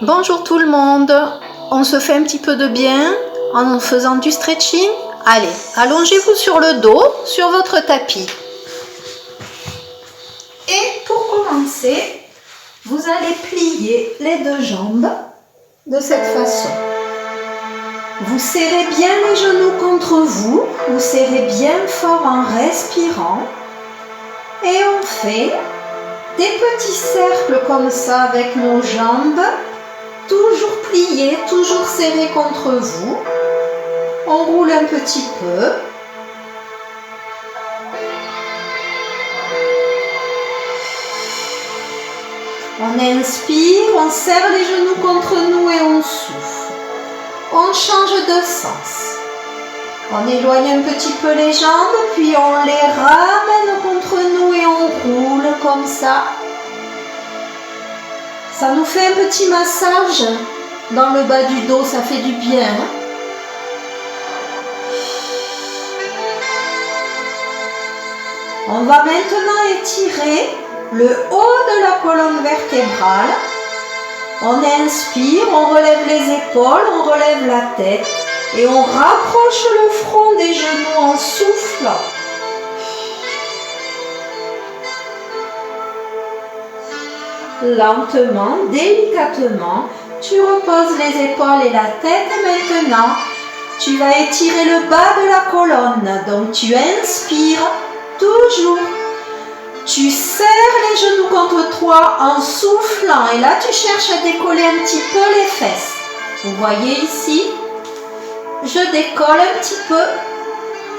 Bonjour tout le monde, on se fait un petit peu de bien en faisant du stretching. Allez, allongez-vous sur le dos, sur votre tapis. Et pour commencer, vous allez plier les deux jambes de cette façon. Vous serrez bien les genoux contre vous, vous serrez bien fort en respirant. Et on fait des petits cercles comme ça avec nos jambes, toujours pliées, toujours serrées contre vous. On roule un petit peu. On inspire, on serre les genoux contre nous et on souffle. On change de sens. On éloigne un petit peu les jambes, puis on les ramène contre nous et on roule comme ça. Ça nous fait un petit massage dans le bas du dos, ça fait du bien. On va maintenant étirer le haut de la colonne vertébrale. On inspire, on relève les épaules, on relève la tête et on rapproche le front des genoux en soufflant. Lentement, délicatement, tu reposes les épaules et la tête. Maintenant, tu vas étirer le bas de la colonne. Donc, tu inspires toujours. Tu serres les genoux contre toi en soufflant. Et là, tu cherches à décoller un petit peu les fesses. Vous voyez ici, je décolle un petit peu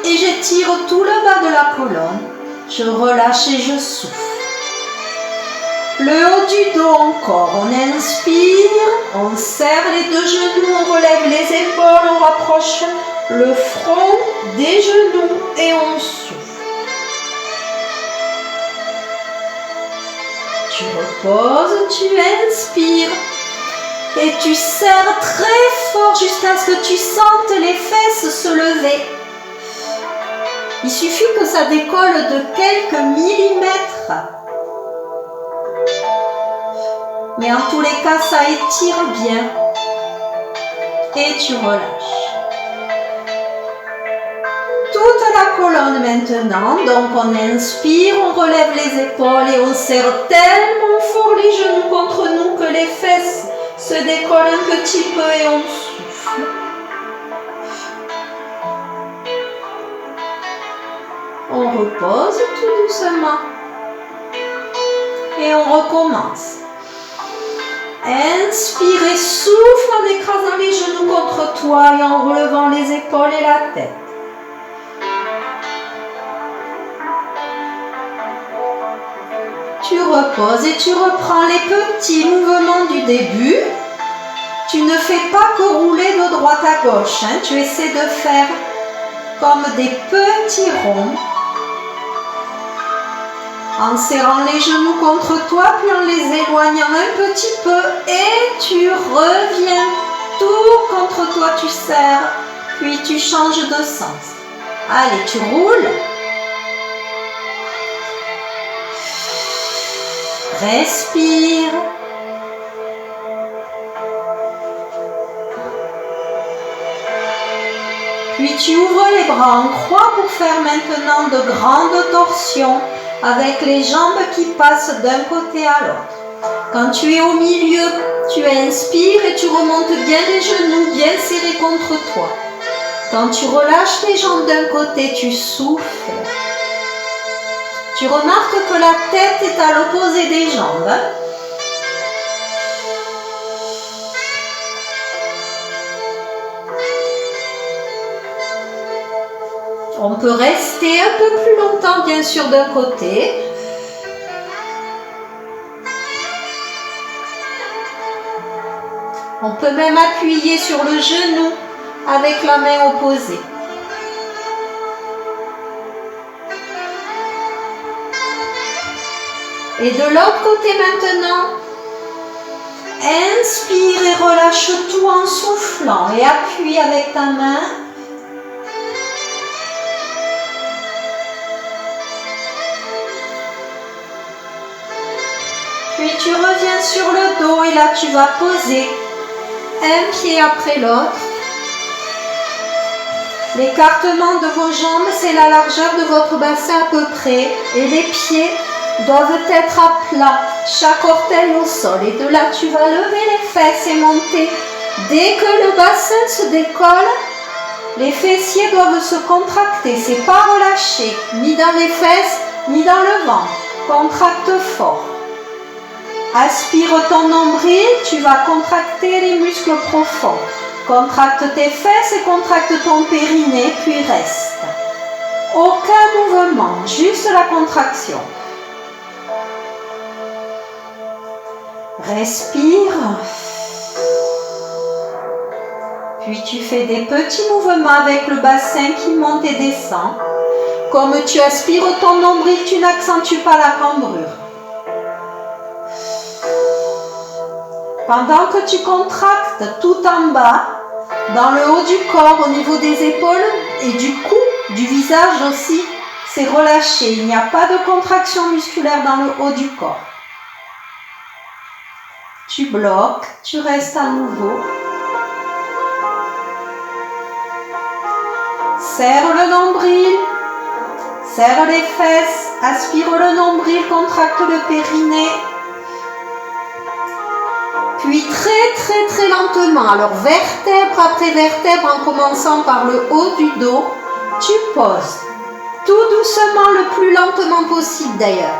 et j'étire tout le bas de la colonne. Je relâche et je souffle. Le haut du dos encore, on inspire, on serre les deux genoux, on relève les épaules, on rapproche le front des genoux et on souffle. Tu reposes, tu inspires et tu serres très fort jusqu'à ce que tu sentes les fesses se lever. Il suffit que ça décolle de quelques millimètres. Mais en tous les cas, ça étire bien. Et tu relâches. Toute la colonne maintenant. Donc on inspire, on relève les épaules et on serre tellement fort les genoux contre nous que les fesses se décollent un petit peu et on souffle. On repose tout doucement. Et on recommence. Inspire et souffle en écrasant les genoux contre toi et en relevant les épaules et la tête. Tu reposes et tu reprends les petits mouvements du début. Tu ne fais pas que rouler de droite à gauche. Tu essaies de faire comme des petits ronds. En serrant les genoux contre toi, puis en les éloignant un petit peu. Et tu reviens tout contre toi, tu serres. Puis tu changes de sens. Allez, tu roules. Respire. Puis tu ouvres les bras en croix pour faire maintenant de grandes torsions avec les jambes qui passent d'un côté à l'autre. Quand tu es au milieu, tu inspires et tu remontes bien les genoux bien serrés contre toi. Quand tu relâches les jambes d'un côté, tu souffles. Tu remarques que la tête est à l'opposé des jambes. On peut rester un peu plus longtemps, bien sûr, d'un côté. On peut même appuyer sur le genou avec la main opposée. Et de l'autre côté maintenant, inspire et relâche tout en soufflant et appuie avec ta main. Puis tu reviens sur le dos et là tu vas poser un pied après l'autre. L'écartement de vos jambes, c'est la largeur de votre bassin à peu près. Et les pieds doivent être à plat, chaque orteil au sol. Et de là, tu vas lever les fesses et monter. Dès que le bassin se décolle, les fessiers doivent se contracter. C'est pas relâché, ni dans les fesses, ni dans le ventre. Contracte fort. Aspire ton nombril, tu vas contracter les muscles profonds. Contracte tes fesses et contracte ton périnée, puis reste. Aucun mouvement, juste la contraction. Respire. Puis tu fais des petits mouvements avec le bassin qui monte et descend. Comme tu aspires ton nombril, tu n'accentues pas la cambrure. Pendant que tu contractes tout en bas, dans le haut du corps, au niveau des épaules et du cou, du visage aussi, c'est relâché. Il n'y a pas de contraction musculaire dans le haut du corps. Tu bloques, tu restes à nouveau. Serre le nombril, serre les fesses, aspire le nombril, contracte le périnée. Puis très lentement, alors vertèbre après vertèbre en commençant par le haut du dos, tu poses. Tout doucement, le plus lentement possible d'ailleurs.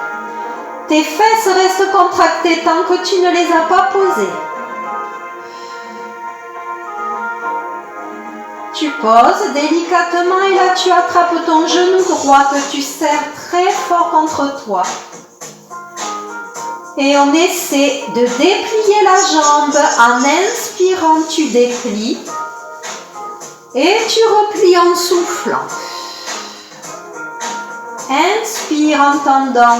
Tes fesses restent contractées tant que tu ne les as pas posées. Tu poses délicatement et là tu attrapes ton genou droit que tu serres très fort contre toi. Et on essaie de déplier la jambe. En inspirant, tu déplies. Et tu replies en soufflant. Inspire en tendant.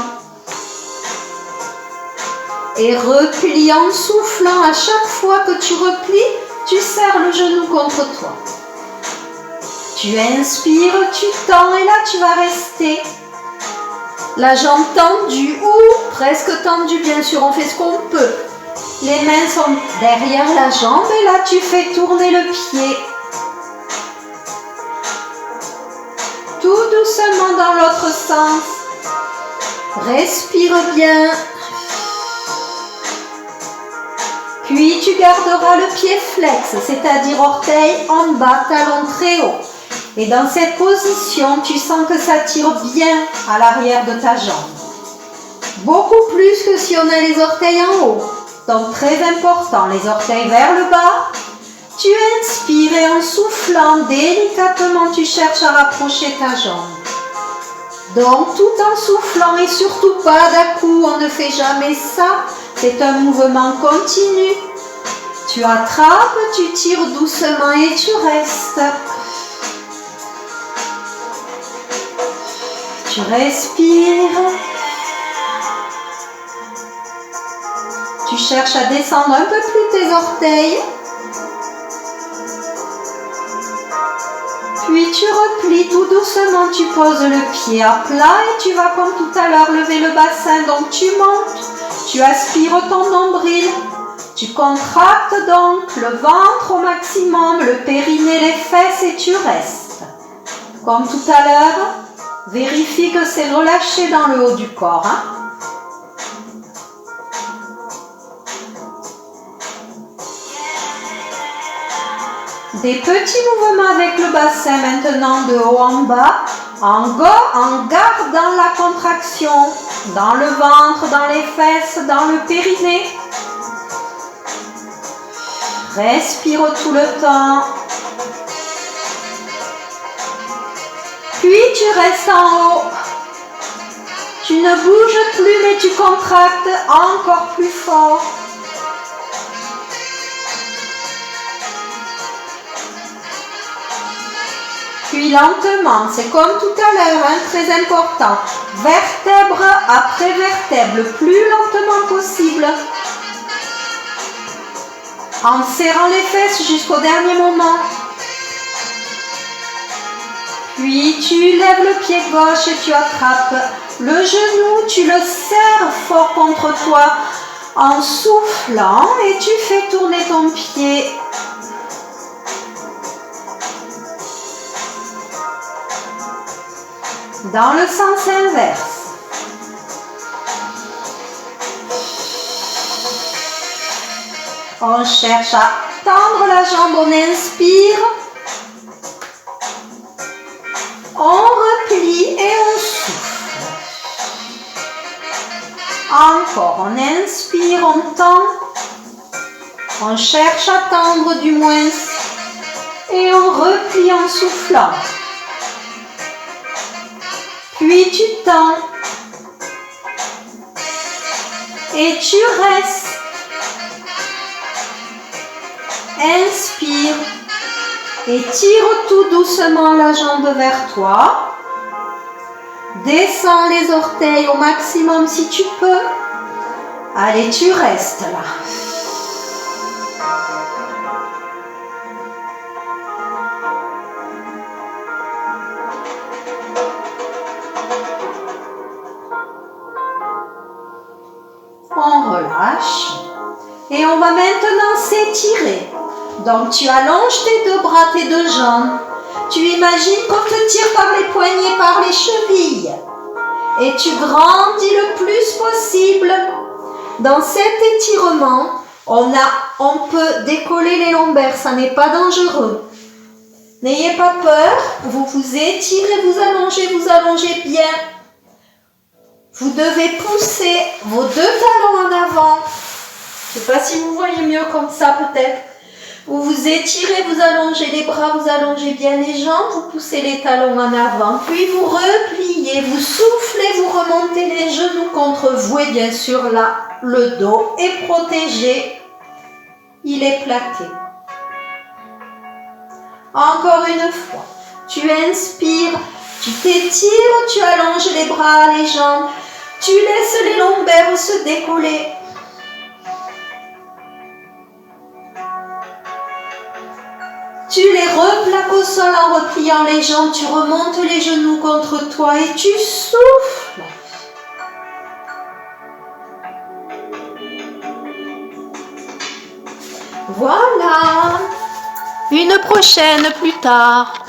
Et replie en soufflant. À chaque fois que tu replies, tu serres le genou contre toi. Tu inspires, tu tends et là tu vas rester. La jambe tendue ou presque tendue, bien sûr, on fait ce qu'on peut. Les mains sont derrière la jambe et là tu fais tourner le pied. Tout doucement dans l'autre sens. Respire bien. Puis tu garderas le pied flex, c'est-à-dire orteil en bas, talon très haut. Et dans cette position, tu sens que ça tire bien à l'arrière de ta jambe. Beaucoup plus que si on a les orteils en haut. Donc très important, les orteils vers le bas. Tu inspires et en soufflant délicatement, tu cherches à rapprocher ta jambe. Donc tout en soufflant et surtout pas d'un-coup, on ne fait jamais ça. C'est un mouvement continu. Tu attrapes, tu tires doucement et tu restes. Tu respires. Tu cherches à descendre un peu plus tes orteils. Puis tu replies tout doucement, tu poses le pied à plat et tu vas comme tout à l'heure lever le bassin. Donc tu montes, tu aspires ton nombril, tu contractes donc le ventre au maximum, le périnée, les fesses et tu restes. Comme tout à l'heure, vérifie que c'est relâché dans le haut du corps. Des petits mouvements avec le bassin maintenant de haut en bas, en gardant la contraction dans le ventre, dans les fesses, dans le périnée. Respire tout le temps. Puis tu restes en haut. Tu ne bouges plus mais tu contractes encore plus fort. Puis lentement, c'est comme tout à l'heure, très important. Vertèbre après vertèbre, le plus lentement possible. En serrant les fesses jusqu'au dernier moment. Puis tu lèves le pied gauche et tu attrapes le genou, tu le serres fort contre toi. en soufflant et tu fais tourner ton pied. Dans le sens inverse. On cherche à tendre la jambe, on inspire. On replie et on souffle. Encore, on inspire, on tend. On cherche à tendre du moins. Et on replie en soufflant. Puis tu tends. Et tu restes. Inspire. Et tire tout doucement la jambe vers toi. Descends les orteils au maximum si tu peux. Allez, tu restes là. On relâche. Et on va maintenant s'étirer. Donc tu allonges tes deux bras, tes deux jambes. Tu imagines qu'on te tire par les poignets, par les chevilles. Et tu grandis le plus possible. Dans cet étirement, on peut décoller les lombaires, ça n'est pas dangereux. N'ayez pas peur, vous vous étirez, vous allongez bien. Vous devez pousser vos deux talons en avant. Je ne sais pas si vous voyez mieux comme ça peut-être. Vous vous étirez, vous allongez les bras, vous allongez bien les jambes, vous poussez les talons en avant, puis vous repliez, vous soufflez, vous remontez les genoux contre vous et bien sûr là, le dos est protégé, il est plaqué. Encore une fois, tu inspires, tu t'étires, tu allonges les bras, les jambes, tu laisses les lombaires se décoller. Tu les replaques au sol en repliant les jambes, tu remontes les genoux contre toi et tu souffles. Voilà. Une prochaine plus tard.